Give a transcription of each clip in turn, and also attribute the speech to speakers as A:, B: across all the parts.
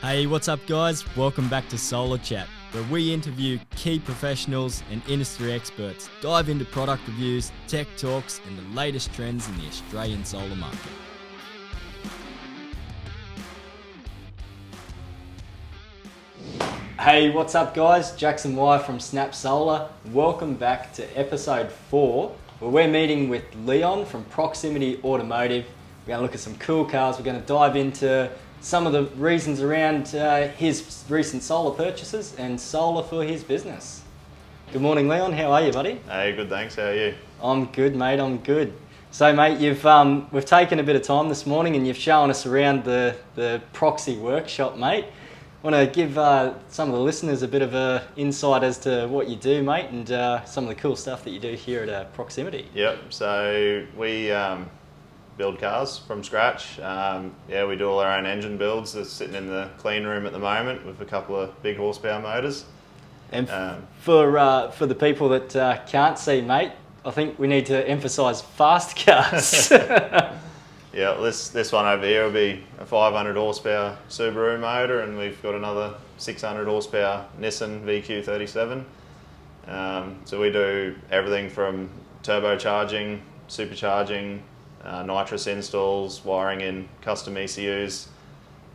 A: Hey, what's up guys? Welcome back to Solar Chat, where we interview key professionals and industry experts, dive into product reviews, tech talks, and the latest trends in the Australian solar market. Hey, what's up guys? Jackson Wyer from Snap Solar. Welcome back to episode 4, where we're meeting with Leon from Proximity Automotive. We're going to look at some cool cars. We're going to dive into some of the reasons around his recent solar purchases and solar for his business. Good morning, Leon. How are you, buddy?
B: Hey, good, thanks. How are you?
A: I'm good, mate. I'm good. So, mate, we've taken a bit of time this morning and you've shown us around the Proxy workshop, mate. Want to give some of the listeners a bit of a insight as to what you do, mate, and some of the cool stuff that you do here at Proximity.
B: Yep. So we build cars from scratch. We do all our own engine builds. They're sitting in the clean room at the moment with a couple of big horsepower motors.
A: And for the people that can't see, mate, I think we need to emphasise fast cars.
B: Yeah, this one over here will be a 500 horsepower Subaru motor, and we've got another 600 horsepower Nissan VQ37. So we do everything from turbocharging, supercharging, nitrous installs, wiring in custom ECUs,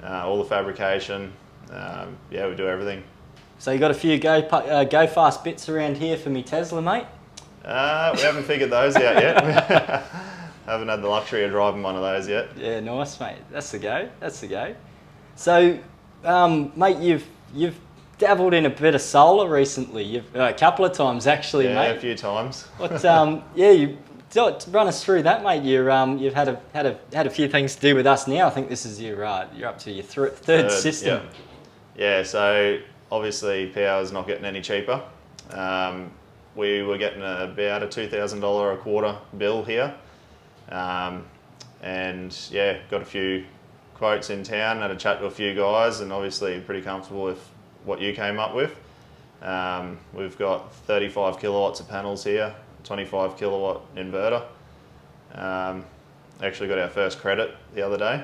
B: all the fabrication. We do everything.
A: So you got a few go fast bits around here for me Tesla, mate?
B: We haven't figured those out yet. Haven't had the luxury of driving one of those yet.
A: Yeah, nice, mate. That's the go. That's the go. So, mate, you've dabbled in a bit of solar recently. You've a couple of times actually,
B: yeah,
A: mate.
B: Yeah, a few times.
A: What? You run us through that, mate. You've had a few things to do with us now. I think this is you're up to your third system.
B: Yeah. So obviously power is not getting any cheaper. We were getting about a $2,000 a quarter bill here. Got a few quotes in town, had a chat to a few guys, and obviously pretty comfortable with what you came up with. We've got 35 kilowatts of panels here, 25 kilowatt inverter. Actually got our first credit the other day,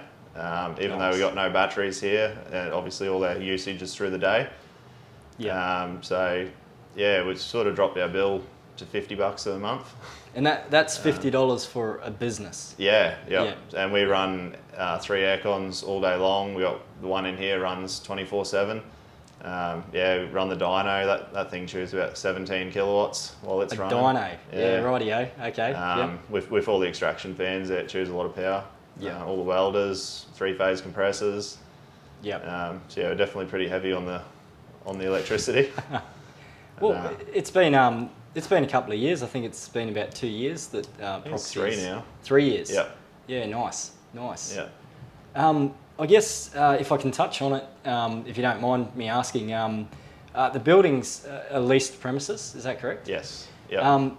B: even though we got no batteries here, and obviously all our usage is through the day. We sort of dropped our bill to $50 a month.
A: And that's $50 for a business.
B: Yeah. And we run 3 aircons all day long. We got the one in here runs 24/7. We run the dyno. That thing chews about 17 kilowatts while it's running.
A: Dyno. Yeah, rightio. Okay.
B: With all the extraction fans, it chews a lot of power. All the welders, 3-phase compressors. We're definitely pretty heavy on the electricity.
A: Well, it's been a couple of years. I think it's been about 2 years that
B: it's 3 now.
A: 3 years.
B: Yeah.
A: Yeah, nice.
B: Yeah.
A: I guess if I can touch on it, if you don't mind me asking, the buildings are leased premises. Is that correct?
B: Yes. Yeah.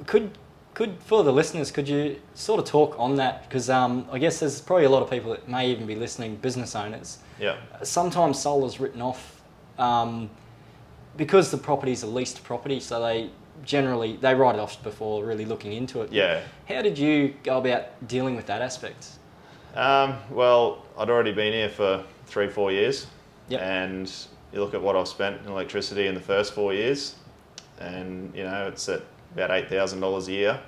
A: Could for the listeners, could you sort of talk on that? Because I guess there's probably a lot of people that may even be listening, business owners.
B: Yeah.
A: Sometimes solar's written off. Because the property's a leased property, so they write it off before really looking into it.
B: Yeah.
A: How did you go about dealing with that aspect?
B: Well, I'd already been here for 3-4 years.
A: Yep.
B: And you look at what I've spent in electricity in the first 4 years, and it's at about $8,000 a year.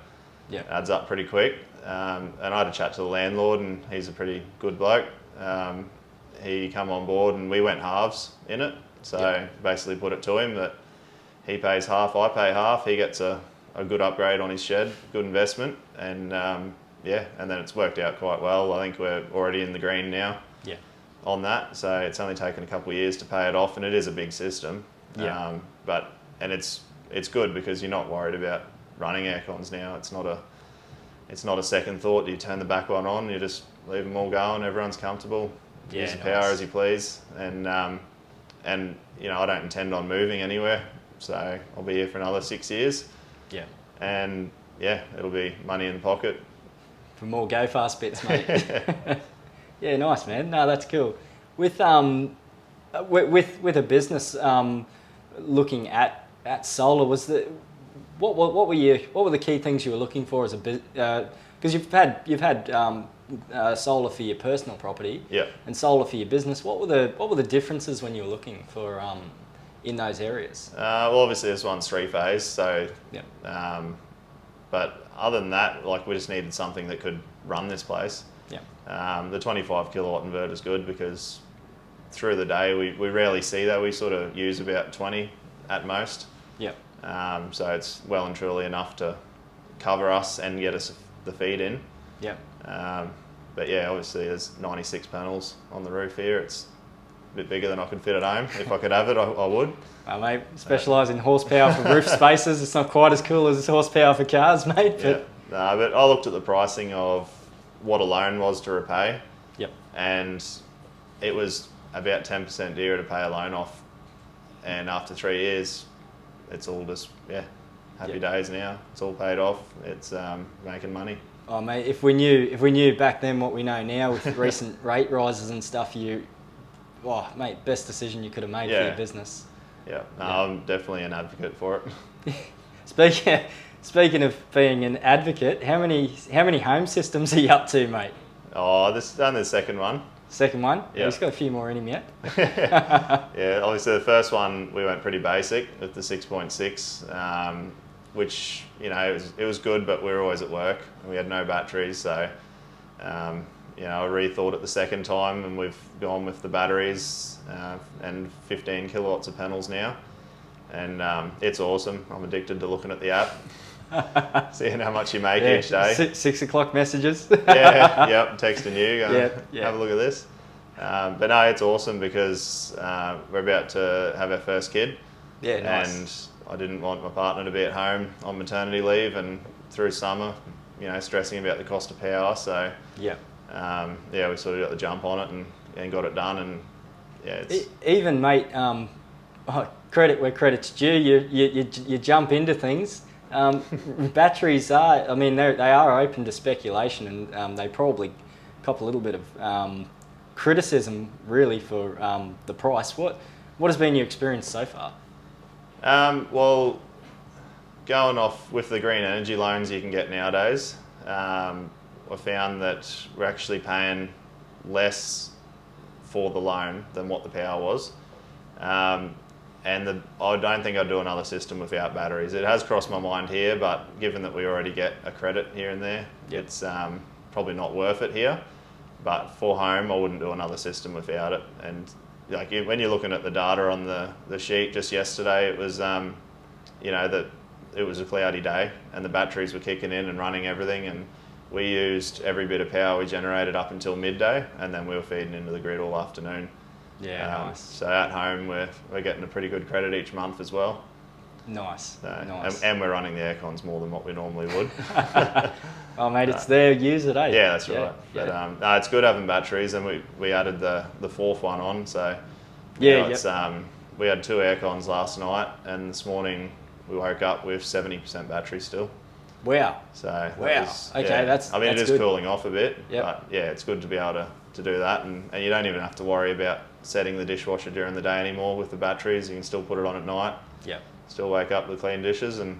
A: Yeah.
B: Adds up pretty quick. And I had a chat to the landlord, and he's a pretty good bloke. He come on board and we went halves in it. So basically put it to him that he pays half, I pay half. He gets a good upgrade on his shed, good investment, and and then it's worked out quite well. I think we're already in the green now on that. So it's only taken a couple of years to pay it off, and it is a big system.
A: Yeah.
B: It's good because you're not worried about running aircons now. It's not a second thought. You turn the back one on, you just leave them all going. Everyone's comfortable. Use the power as you please, and I don't intend on moving anywhere, so I'll be here for another 6 years.
A: Yeah.
B: And it'll be money in the pocket.
A: For more go fast bits, mate. Yeah, nice, man. No, that's cool. With a business looking at solar, what were the key things you were looking for as a business? Because you've had solar for your personal property,
B: Yeah.
A: and solar for your business. What were the differences when you were looking for in those areas?
B: Well, obviously this one's 3-phase, so.
A: Yep.
B: But other than that, like, we just needed something that could run this place.
A: Yeah.
B: The 25 kilowatt inverter is good because through the day we rarely see that. We sort of use about 20 at most.
A: Yep.
B: So it's well and truly enough to cover us and get us the feed in.
A: Yep.
B: But yeah, obviously there's 96 panels on the roof here. It's a bit bigger than I could fit at home. If I could have it, I would.
A: Mate, specialise in horsepower for roof spaces. It's not quite as cool as horsepower for cars, mate. But
B: Yeah. But I looked at the pricing of what a loan was to repay.
A: Yep.
B: And it was about 10% dearer to pay a loan off. And after 3 years, it's all just, happy days now. It's all paid off. It's making money.
A: Oh, mate, if we knew back then what we know now with recent rate rises and stuff, mate, best decision you could have made for your business.
B: Yeah, I'm definitely an advocate for it.
A: Speaking of being an advocate, how many home systems are you up to, mate?
B: Oh, this is only the second one.
A: Second one?
B: Yeah.
A: He's got a few more in him yet.
B: Yeah, obviously the first one we went pretty basic with the 6.6, which, it was good, but we were always at work and we had no batteries, so I rethought it the second time and we've gone with the batteries and 15 kilowatts of panels now, and it's awesome. I'm addicted to looking at the app, seeing how much you make each day.
A: 6 o'clock messages.
B: Yep, texting you, going,
A: Yeah.
B: have a look at this. But no, it's awesome because we're about to have our first kid.
A: Yeah, nice.
B: And I didn't want my partner to be at home on maternity leave and through summer, stressing about the cost of power. So
A: yeah.
B: We sort of got the jump on it and got it done. And it's
A: even, mate, credit where credit's due. You jump into things. Batteries are, they are open to speculation, and they probably cop a little bit of criticism really for the price. What has been your experience so far?
B: Well, going off with the green energy loans you can get nowadays, I found that we're actually paying less for the loan than what the power was. I don't think I'd do another system without batteries. It has crossed my mind here, but given that we already get a credit here and there, it's probably not worth it here. But for home, I wouldn't do another system without it. And when you're looking at the data on the sheet just yesterday, it was it was a cloudy day and the batteries were kicking in and running everything, and we used every bit of power we generated up until midday, and then we were feeding into the grid all afternoon.
A: Yeah, nice.
B: So at home, we're getting a pretty good credit each month as well.
A: Nice.
B: So,
A: Nice.
B: And we're running the aircons more than what we normally would.
A: Oh, mate, it's there. Use it, eh?
B: Yeah, that's right.
A: Yeah.
B: But it's good having batteries, and we added the fourth one on. So it's we had 2 aircons last night, and this morning we woke up with 70% battery still.
A: Wow.
B: So
A: That's
B: it is
A: good.
B: cooling off a bit,
A: Yep.
B: but it's good to be able to do that, and you don't even have to worry about setting the dishwasher during the day anymore with the batteries. You can still put it on at night.
A: Yeah.
B: Still wake up with clean dishes and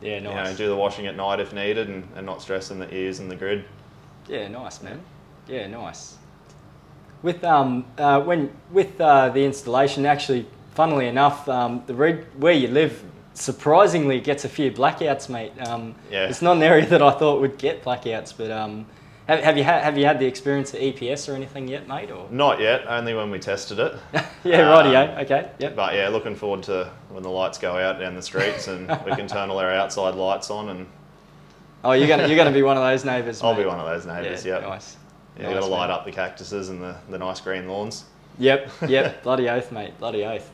A: nice.
B: do the washing at night if needed, and not stressing that you're using the grid.
A: Yeah, nice, man. Yeah, nice. With the installation, actually, funnily enough, where you live surprisingly gets a few blackouts, mate. It's not an area that I thought would get blackouts, but have you had the experience of EPS or anything yet, mate? Or
B: Not yet, only when we tested it.
A: Rightio. Okay. Yep.
B: But looking forward to when the lights go out down the streets and we can turn all our outside lights on. And
A: you're gonna be one of those neighbours.
B: I'll be one of those neighbours.
A: Yeah,
B: yep.
A: Nice.
B: Yeah, you got to light up the cactuses and the nice green lawns.
A: Yep. Bloody oath, mate. Bloody oath.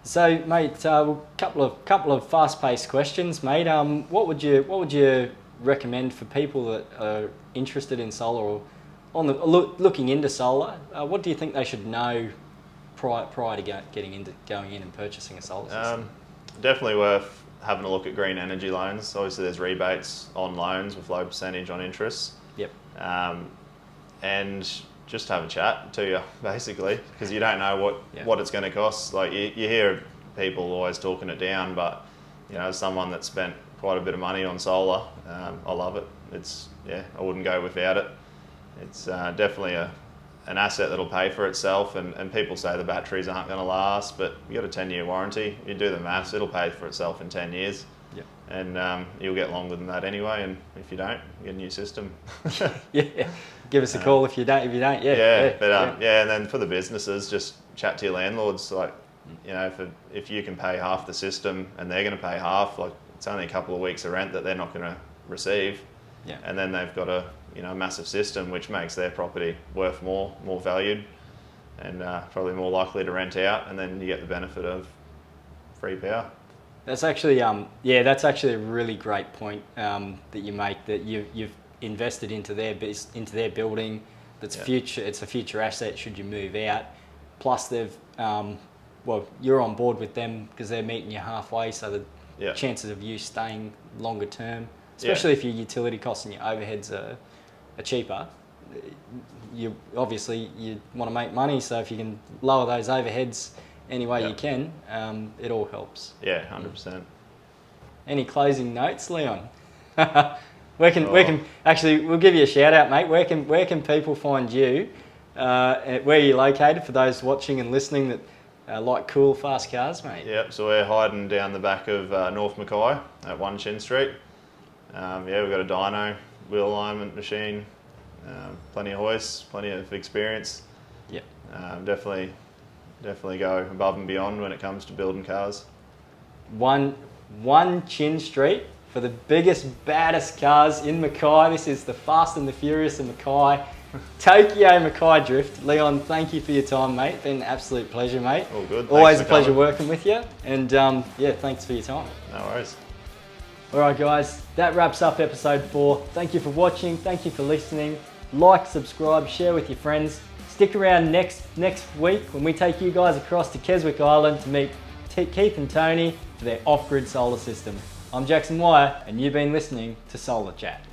A: So, mate, couple of fast-paced questions, mate. What would you recommend for people that are interested in solar or looking into solar? What do you think they should know prior to going in and purchasing a solar system?
B: Definitely worth having a look at green energy loans. Obviously, there's rebates on loans with low percentage on interest.
A: Yep.
B: And just have a chat to you, basically, because you don't know what it's going to cost. Like you hear people always talking it down, but as someone that spent quite a bit of money on solar, I love it. I wouldn't go without it. it's definitely an asset that'll pay for itself. And people say the batteries aren't going to last, but you got a 10-year warranty. You do the maths, it'll pay for itself in 10 years.
A: Yep.
B: And you'll get longer than that anyway. And if you don't, you get a new system.
A: Yeah. Give us a call if you don't. Yeah.
B: And then for the businesses, just chat to your landlords. Like, you know, if you can pay half the system and they're going to pay half, like it's only a couple of weeks of rent that they're not going to receive.
A: Yeah.
B: And then they've got a massive system which makes their property worth more valued, and probably more likely to rent out. And then you get the benefit of free power.
A: That's actually that's actually a really great point that you make, that you've invested into their building. That's future. It's a future asset should you move out. Plus they've you're on board with them because they're meeting you halfway, so the chances of you staying longer term, especially if your utility costs and your overheads are cheaper. You obviously you want to make money, so if you can lower those overheads any way you can, it all helps.
B: Yeah, 100%.
A: Any closing notes, Leon? Where can actually, we'll give you a shout out, mate. Where can people find you? Where you're located for those watching and listening that like cool fast cars, mate?
B: Yep. So we're hiding down the back of North Mackay at 1 Chin Street. We've got a dyno, wheel alignment machine, plenty of hoists, plenty of experience.
A: Yep.
B: Definitely go above and beyond when it comes to building cars.
A: 1 Chin Street for the biggest, baddest cars in Mackay. This is the Fast and the Furious of Mackay. Tokyo Mackay Drift. Leon, thank you for your time, mate. Been an absolute pleasure, mate.
B: All good.
A: Always a pleasure working with you. And thanks for your time.
B: No worries.
A: All right, guys, that wraps up episode 4. Thank you for watching. Thank you for listening. Like, subscribe, share with your friends. Stick around next week when we take you guys across to Keswick Island to meet Keith and Tony for their off-grid solar system. I'm Jackson Wyer, and you've been listening to Solar Chat.